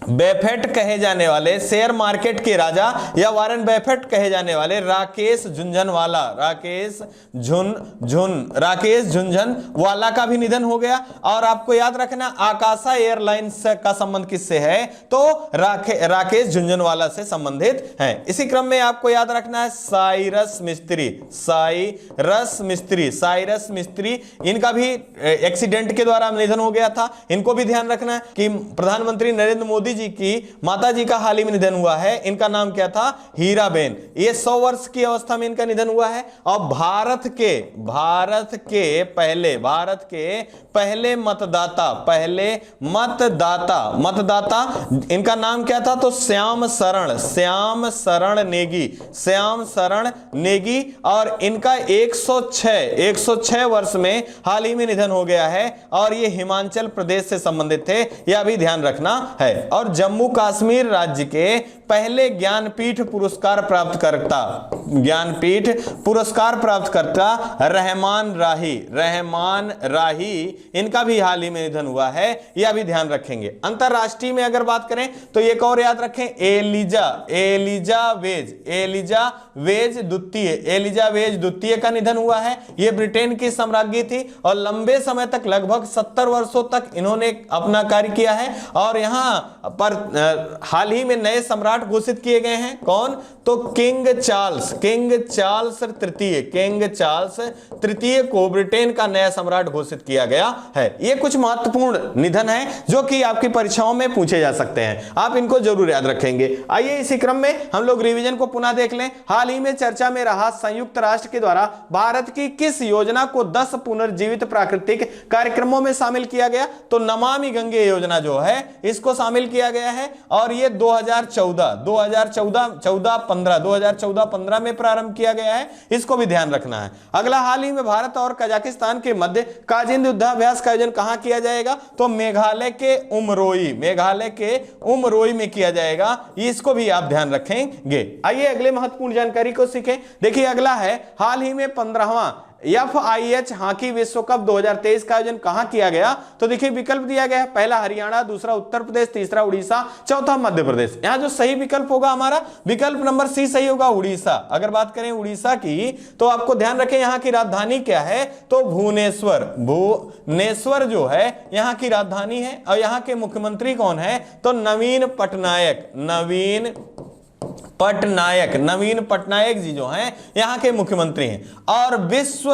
बफेट कहे जाने वाले, शेयर मार्केट के राजा या वारेन बफेट कहे जाने वाले राकेश झुनझुनवाला का भी निधन हो गया। और आपको याद रखना, आकाशा एयरलाइंस का संबंध किससे है? तो राकेश झुनझुनवाला से संबंधित है। इसी क्रम में आपको याद रखना है साइरस मिस्त्री, इनका भी एक्सीडेंट के द्वारा निधन हो गया था। इनको भी ध्यान रखना है कि प्रधानमंत्री नरेंद्र मोदी जी की माता जी का हाल ही में निधन हुआ है। इनका नाम क्या था? हीराबेन। ये 100 वर्ष की अवस्था में इनका निधन हुआ है। और भारत के पहले मतदाता इनका नाम क्या था? तो श्याम शरण नेगी। और इनका 106 वर्ष में हाल ही में निधन हो गया है। और ये हिमाचल प्रदेश से संबंधित थे, यह भी ध्यान रखना है। और और जम्मू कश्मीर राज्य के पहले ज्ञानपीठ पुरस्कार प्राप्त करता रहमान राही इनका भी हाल ही में निधन हुआ है, यह भी ध्यान रखेंगे। अंतरराष्ट्रीय में अगर बात करें तो एक और याद रखें, एलिजा वेज द्वितीय का निधन हुआ है। यह ब्रिटेन की सम्राज्ञी थी और लंबे समय तक, लगभग 70 वर्षों तक इन्होंने अपना कार्य किया है। और यहां पर हाल ही में नए सम्राट घोषित किए गए हैं। कौन? तो किंग चार्ल्स तृतीय को ब्रिटेन का नया सम्राट घोषित किया गया है। ये कुछ महत्वपूर्ण निधन है जो कि आपकी परीक्षाओं में पूछे जा सकते हैं, आप इनको जरूर याद रखेंगे। आइए इसी क्रम में हम लोग रिवीजन को पुनः देख लें। हाल ही में चर्चा में रहा संयुक्त राष्ट्र के द्वारा भारत की किस योजना को 10 पुनर्जीवित प्राकृतिक कार्यक्रमों में शामिल किया गया? तो नमामि गंगे योजना जो है इसको शामिल किया गया है और ये 2014-15 में प्रारंभ किया गया है, इसको भी ध्यान रखना है। अगला, हाल ही में भारत और कजाकिस्तान के मध्य काजिंद युद्धाभ्यास का आयोजन कहां किया जाएगा? तो मेघालय के उमरोई में किया जाएगा, इसको भी आप ध्यान रखेंगे। आइए अगले महत्वपूर्ण जानकारी को सीखें। देखिए अगला है, हाल ही में 15वां FIH हॉकी विश्व कप 2023 का आयोजन कहां किया गया? तो देखिए विकल्प दिया गया है, पहला हरियाणा, दूसरा उत्तर प्रदेश, तीसरा उड़ीसा, चौथा मध्य प्रदेश। यहां जो सही विकल्प होगा हमारा विकल्प नंबर सी सही होगा, उड़ीसा। अगर बात करें उड़ीसा की तो आपको ध्यान रखें यहां की राजधानी क्या है? तो भुवनेश्वर जो है यहां की राजधानी है। और यहां के मुख्यमंत्री कौन है? तो नवीन पटनायक जी जो हैं यहां के मुख्यमंत्री हैं। और विश्व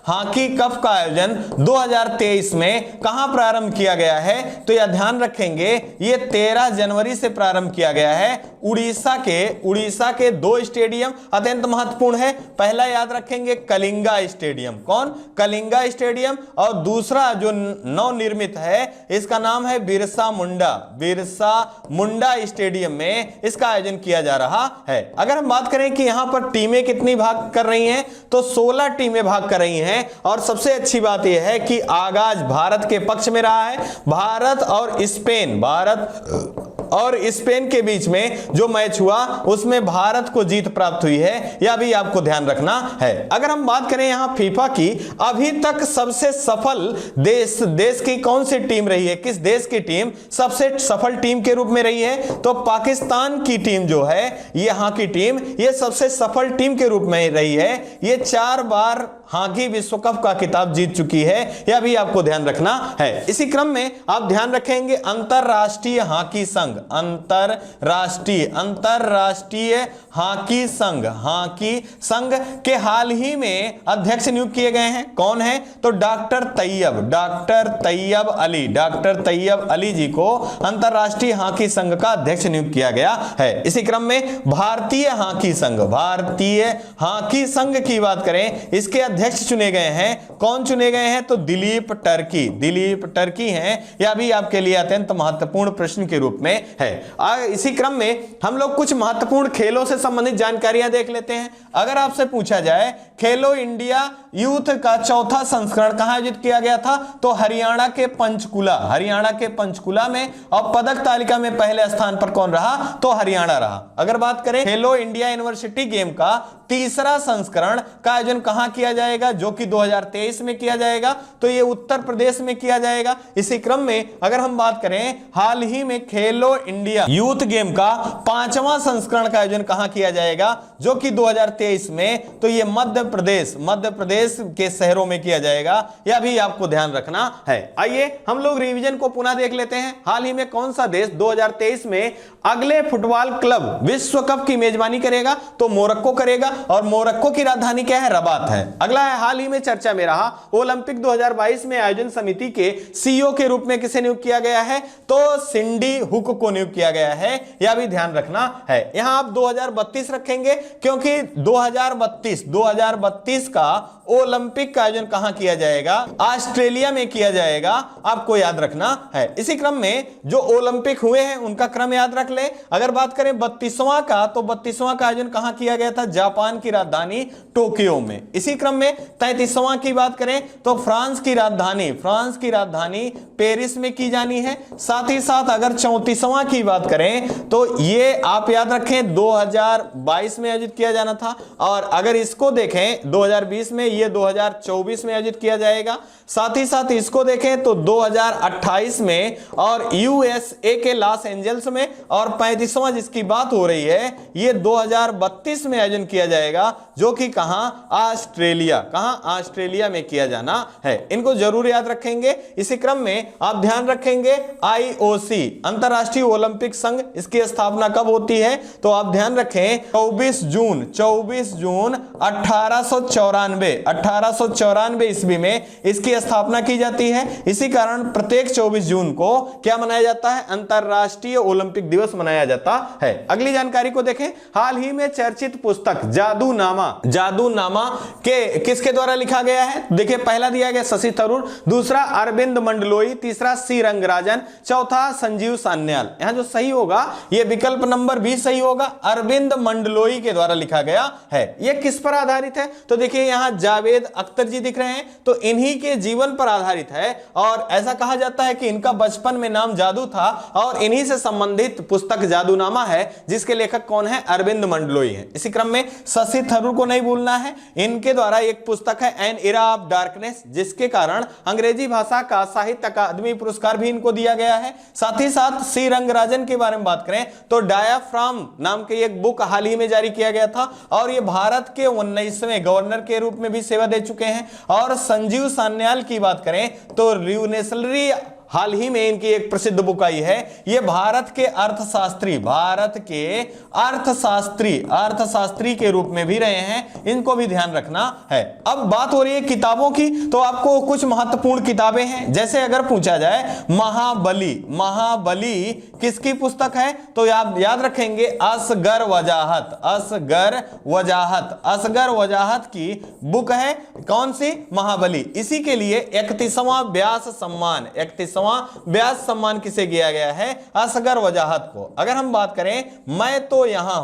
हॉकी कप का आयोजन 2023 में कहां प्रारंभ किया गया है? तो यह ध्यान रखेंगे ये 13 जनवरी से प्रारंभ किया गया है। उड़ीसा के 2 स्टेडियम अत्यंत महत्वपूर्ण है। पहला याद रखेंगे कलिंगा स्टेडियम। कौन? कलिंगा स्टेडियम। और दूसरा जो नवनिर्मित है इसका नाम है बिरसा मुंडा स्टेडियम में इसका आयोजन किया जा रहा है। अगर हम बात करें कि यहां पर टीमें कितनी भाग कर रही हैं तो 16 टीमें भाग कर रही हैं। और सबसे अच्छी बात यह है कि आगाज भारत के पक्ष में रहा है। भारत और स्पेन के बीच में जो मैच हुआ उसमें भारत को जीत प्राप्त हुई है, यह भी आपको ध्यान रखना है। अगर हम बात करें यहां फीफा की, अभी तक सबसे सफल देश की कौन सी टीम रही है? किस देश की टीम सबसे सफल टीम के रूप में रही है? तो पाकिस्तान की टीम जो है यहां की टीम ये सबसे सफल टीम के रूप में रही है। ये 4 बार हॉकी विश्व कप का खिताब जीत चुकी है, यह भी आपको ध्यान रखना है। इसी क्रम में आप ध्यान रखेंगे अंतरराष्ट्रीय हॉकी संघ के हाल ही में अध्यक्ष नियुक्त किए गए हैं। कौन है? तो डॉक्टर तैयब अली जी को अंतरराष्ट्रीय हॉकी संघ का अध्यक्ष नियुक्त किया गया है। इसी क्रम में भारतीय हॉकी संघ की बात करें, इसके अध्यक्ष चुने गए हैं। कौन चुने गए हैं? तो दिलीप टर्की हैं। यह भी आपके लिए अत्यंत महत्वपूर्ण प्रश्न के रूप में है। इसी क्रम में हम लोग कुछ महत्वपूर्ण खेलों से संबंधित जानकारियां देख लेते हैं। अगर आपसे पूछा जाए खेलो इंडिया यूथ का 4था संस्करण कहां आयोजित किया गया था? तो हरियाणा के पंचकुला में। और पदक तालिका में पहले स्थान पर कौन रहा? तो हरियाणा रहा। अगर बात करें खेलो इंडिया यूनिवर्सिटी गेम का 3रा संस्करण का आयोजन कहां किया जाएगा? जो कि 2023 में किया जाएगा, तो यह उत्तर प्रदेश में किया जाएगा। इसी क्रम में अगर हम बात करें हाल ही में खेलो इंडिया यूथ गेम का 5वां संस्करण का आयोजन कहां किया जाएगा? जो कि 2023 में, तो यह मध्य प्रदेश के शहरों में किया जाएगा, यह भी आपको ध्यान रखना है। आइए हम लोग रिवीजन को पुनः देख लेते हैं। हाल ही में कौन सा देश 2023 में अगले फुटबॉल क्लब विश्व कप की मेजबानी करेगा? तो मोरक्को करेगा। और मोरक्को की राजधानी क्या है? रबात है। अगला है, हाल ही में चर्चा में रहा ओलंपिक 2022 में आयोजन समिति के CEO के रूप में किसे नियुक्त किया गया है? तो सिंडी हुक को नियुक्त किया गया है, यह भी ध्यान रखना है। यहां आप 2032 रखेंगे क्योंकि 2032 का ओलंपिक का आयोजन कहां किया जाएगा? ऑस्ट्रेलिया में किया जाएगा, आपको याद रखना है। इसी क्रम में जो ओलंपिक हुए हैं उनका क्रम याद रख ले। अगर बात करें 32वां का, तो 32वां का आयोजन कहां किया गया था? जापान जापान की राजधानी टोक्यो में। इसी क्रम में 33वां की बात करें तो फ्रांस की राजधानी पेरिस में की जानी है। साथ ही साथ अगर 34वां की बात करें तो ये आप याद रखें 2022 में आयोजित किया जाना था, और अगर इसको देखें 2020 में, ये 2024 में आयोजित किया जाएगा। साथ ही साथ इसको देखें तो 2028 में और यूएसए के लॉस एंजल्स में, और 35वां जिसकी बात हो रही है ये 2032 में आयोजन किया जाएगा, जो कि कहां, ऑस्ट्रेलिया में किया जाना है। इनको जरूर याद रखेंगे। इसी क्रम में आप ध्यान रखेंगे आईओसी अंतरराष्ट्रीय ओलंपिक संघ, इसकी स्थापना कब होती है तो आप ध्यान रखें 24 जून 1894 ईस्वी में इसकी स्थापना की जाती है। इसी कारण प्रत्येक 24 जून को क्या मनाया जाता है, अंतरराष्ट्रीय ओलंपिक दिवस मनाया जाता है। अगली जानकारी को देखें, हाल ही में चर्चित पुस्तक जादूनामा के किसके द्वारा लिखा गया है। देखिए पहला दिया गया शशि थरूर, दूसरा अरविंद मंडलोई, तीसरा सी रंगराजन, चौथा संजीव सान्याल। यहां जो सही होगा यह विकल्प नंबर 20 सही होगा, अरविंद मंडलोई के द्वारा लिखा गया है। यह किस पर आधारित है तो देखिए यहां जावेद अख्तर जी दिख रहे हैं, तो इन्हीं के जीवन पर आधारित है, और ऐसा कहा जाता है कि इनका बचपन में नाम जादू था, और इन्हीं से संबंधित पुस्तक जादूनामा है, जिसके लेखक कौन है, अरविंद मंडलोई है। इसी क्रम में शशि थरूर को नहीं भूलना है, इनके द्वारा एक पुस्तक है एन इरा ऑफ डार्कनेस, जिसके कारण अंग्रेजी भाषा का साहित्य अकादमी पुरस्कार भी इनको दिया गया है। साथ ही साथ सी रंगराजन के बारे में बात करें तो डायाफ्राम नाम की एक बुक हाल ही में जारी किया गया था, और ये भारत के 19वें गवर्नर के रूप में भी सेवा दे चुके हैं। और संजीव सान्याल की बात करें तो रिवोल्यूशनरी हाल ही में इनकी एक प्रसिद्ध बुक आई है। ये भारत के अर्थशास्त्री के रूप में भी रहे हैं, इनको भी ध्यान रखना है। अब बात हो रही है किताबों की, तो आपको कुछ महत्वपूर्ण किताबें हैं। जैसे अगर पूछा जाए महाबली किसकी पुस्तक है तो आप याद रखेंगे असगर वजाहत की बुक है। कौन सी, महाबली। इसी के लिए 31वां व्यास सम्मान किसे दिया गया है, असगर वजाहत को। अगर हम बात करें मैं तो यहां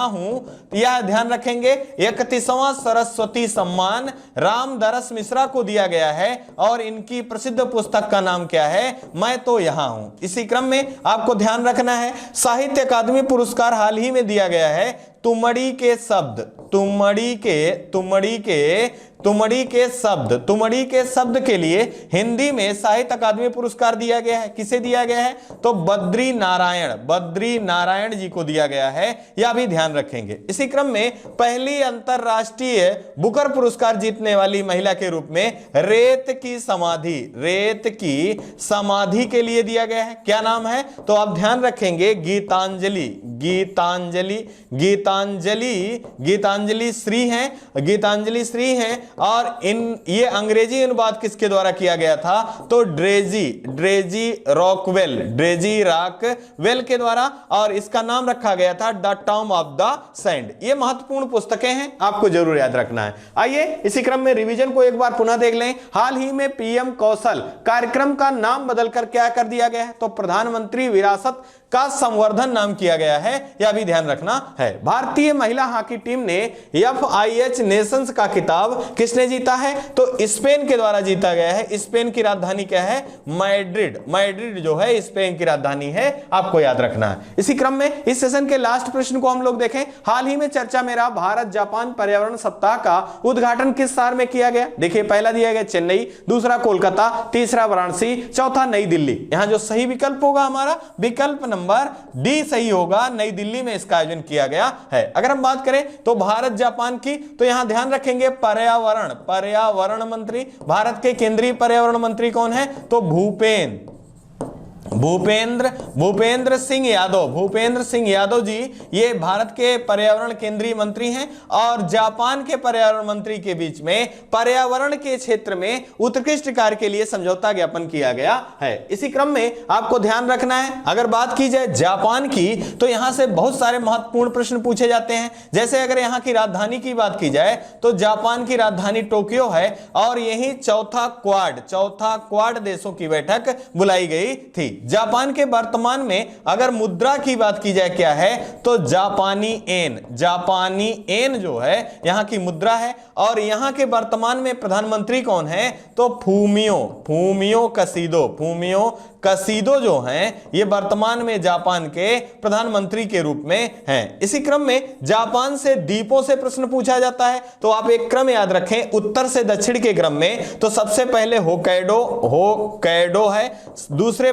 हूं, यह ध्यान रखेंगे 31वां सरस्वती सम्मान रामदरस मिश्रा को दिया गया है, और इनकी प्रसिद्ध पुस्तक का नाम क्या है, मैं तो यहां हूं। इसी क्रम में आपको ध्यान रखना है साहित्य अकादमी पुरस्कार हाल ही में दिया गया है तुमड़ी के शब्द के लिए हिंदी में साहित्य अकादमी पुरस्कार दिया गया है। किसे दिया गया है तो बद्री नारायण जी को दिया गया है, यह भी ध्यान रखेंगे। इसी क्रम में पहली अंतरराष्ट्रीय बुकर पुरस्कार जीतने वाली महिला के रूप में रेत की समाधि के लिए दिया गया है। क्या नाम है तो आप ध्यान रखेंगे गीतांजलि श्री हैं, और ये अंग्रेजी अनुवाद किसके द्वारा किया गया था तो ड्रेजी रॉकवेल के द्वारा, और इसका नाम रखा गया था the Tom of the sand. ये महत्वपूर्ण पुस्तकें हैं, आपको जरूर याद रखना है। आइए इसी क्रम में रिवीजन को एक बार पुनः देख लें। हाल ही में पीएम कौशल कार्यक्रम का नाम बदलकर क्या कर दिया गया है तो प्रधानमंत्री विरासत का संवर्धन नाम किया गया है, यह भी ध्यान रखना है। भारतीय महिला हॉकी टीम ने FIH नेशंस का खिताब किसने जीता है तो स्पेन के द्वारा जीता गया है। स्पेन की राजधानी क्या है, मैड्रिड जो है स्पेन की राजधानी है, आपको याद रखना है। इसी क्रम में इस सेशन के लास्ट प्रश्न को हम लोग देखें। हाल ही में चर्चा में रहा भारत जापान पर्यावरण सप्ताह का उद्घाटन किस शहर में किया गया। देखिए पहला दिया गया चेन्नई, दूसरा कोलकाता, तीसरा वाराणसी, चौथा नई दिल्ली। यहां जो सही विकल्प होगा हमारा विकल्प नंबर डी सही होगा, नई दिल्ली में इसका आयोजन किया गया है। अगर हम बात करें तो भारत जापान की, तो यहां ध्यान रखेंगे पर्यावरण मंत्री, भारत के केंद्रीय पर्यावरण मंत्री कौन है तो भूपेंद्र सिंह यादव जी ये भारत के पर्यावरण केंद्रीय मंत्री हैं, और जापान के पर्यावरण मंत्री के बीच में पर्यावरण के क्षेत्र में उत्कृष्ट कार्य के लिए समझौता ज्ञापन किया गया है। इसी क्रम में आपको ध्यान रखना है, अगर बात की जाए जापान की तो यहां से बहुत सारे महत्वपूर्ण प्रश्न पूछे जाते हैं। जैसे अगर यहां की राजधानी की बात की जाए तो जापान की राजधानी टोक्यो है, और यही चौथा क्वाड देशों की बैठक बुलाई गई थी। जापान के वर्तमान में अगर मुद्रा की बात की जाए क्या है तो जापानी एन, जापानी एन जो है यहां की मुद्रा है। और यहां के वर्तमान में प्रधानमंत्री कौन है तो फूमियो कसीदो जो हैं ये वर्तमान में जापान के प्रधानमंत्री के रूप में हैं। इसी क्रम में जापान से द्वीपों से प्रश्न पूछा जाता है, तो आप एक क्रम याद रखें उत्तर से दक्षिण के क्रम में। तो सबसे पहले होक्काइडो है, दूसरे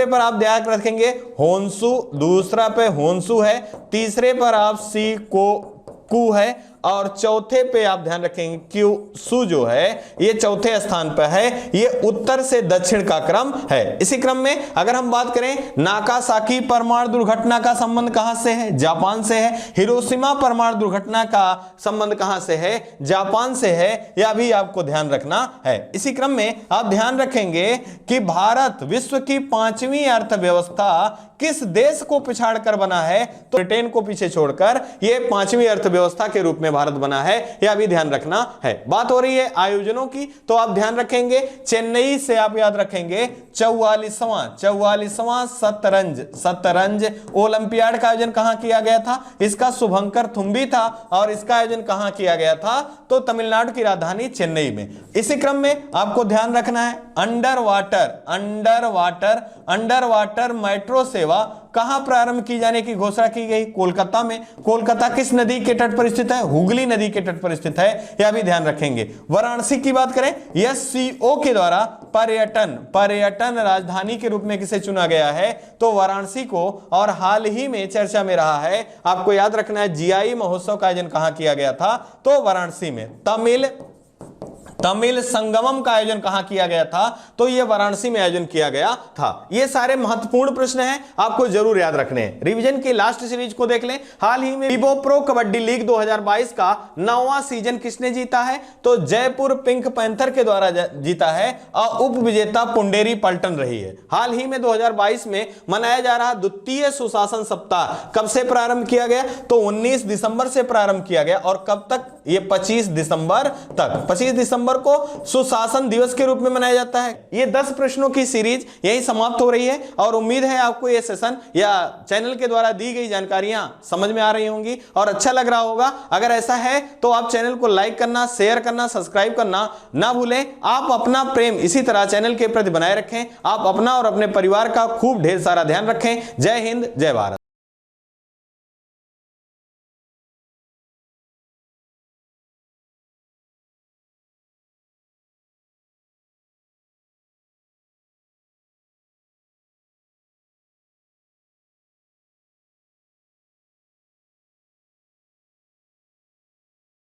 पर आप ध्यान रखेंगे होन्शु, दूसरा पे होन्शु है, तीसरे पर आप शिकोकु है और चौथे पे आप ध्यान रखेंगे क्यूशु जो है ये चौथे स्थान पर है। ये उत्तर से दक्षिण का क्रम है। इसी क्रम में अगर हम बात करें नागासाकी परमाणु दुर्घटना का संबंध कहां से है, जापान से है। हिरोशिमा परमाणु दुर्घटना का संबंध कहां से है, जापान से है। यह भी आपको ध्यान रखना है। इसी क्रम में आप ध्यान रखेंगे कि भारत विश्व की 5वीं अर्थव्यवस्था किस देश को पिछाड़कर बना है तो ब्रिटेन को पीछे छोड़कर यह 5वीं अर्थव्यवस्था के रूप में भारत बना है। यह भी ध्यान रखना है। बात हो रही है आयोजनों की, तो आप ध्यान रखेंगे चेन्नई से आप याद रखेंगे 44वां शतरंज ओलंपियाड का आयोजन कहां किया गया था, इसका शुभंकर थुम्बी था और इसका आयोजन कहां किया गया था तो तमिलनाडु की राजधानी चेन्नई में। इसी क्रम में आपको ध्यान रखना है अंडर वाटर मेट्रो सेवा कहां प्रारंभ की जाने की घोषणा की गई, कोलकाता में। कोलकाता किस नदी के तट पर स्थित है, हुगली नदी के तट पर स्थित है। यह भी ध्यान रखेंगे। वाराणसी की बात करें एससीओ के द्वारा पर्यटन राजधानी के रूप में किसे चुना गया है तो वाराणसी को। और हाल ही में चर्चा में रहा है, आपको याद रखना है जीआई महोत्सव का आयोजन कहां किया गया था तो वाराणसी में। तमिल संगमम का आयोजन कहां किया गया था तो यह वाराणसी में आयोजन किया गया था। ये सारे महत्वपूर्ण प्रश्न हैं, आपको जरूर याद रखने हैं। रिवीजन की लास्ट सीरीज को देख लें। हाल ही में विवो प्रो कबड्डी लीग 2022 का 9वां सीजन किसने जीता है तो जयपुर पिंक पैंथर के द्वारा जीता है और उप विजेता पुंडेरी पल्टन रही है। हाल ही में 2022 में मनाया जा रहा द्वितीय सुशासन सप्ताह कब से प्रारंभ किया गया तो 19 दिसंबर से प्रारंभ किया गया और कब तक ये 25 दिसंबर तक। 25 दिसंबर को सुशासन दिवस के रूप में मनाया जाता है। ये 10 प्रश्नों की सीरीज यही समाप्त हो रही है और उम्मीद है आपको ये सेशन या चैनल के द्वारा दी गई जानकारियां समझ में आ रही होंगी और अच्छा लग रहा होगा। अगर ऐसा है तो आप चैनल को लाइक करना, शेयर करना, सब्सक्राइब करना ना भूलें। आप अपना प्रेम इसी तरह चैनल के प्रति बनाए रखें। आप अपना और अपने परिवार का खूब ढेर सारा ध्यान रखें। जय हिंद, जय भारत।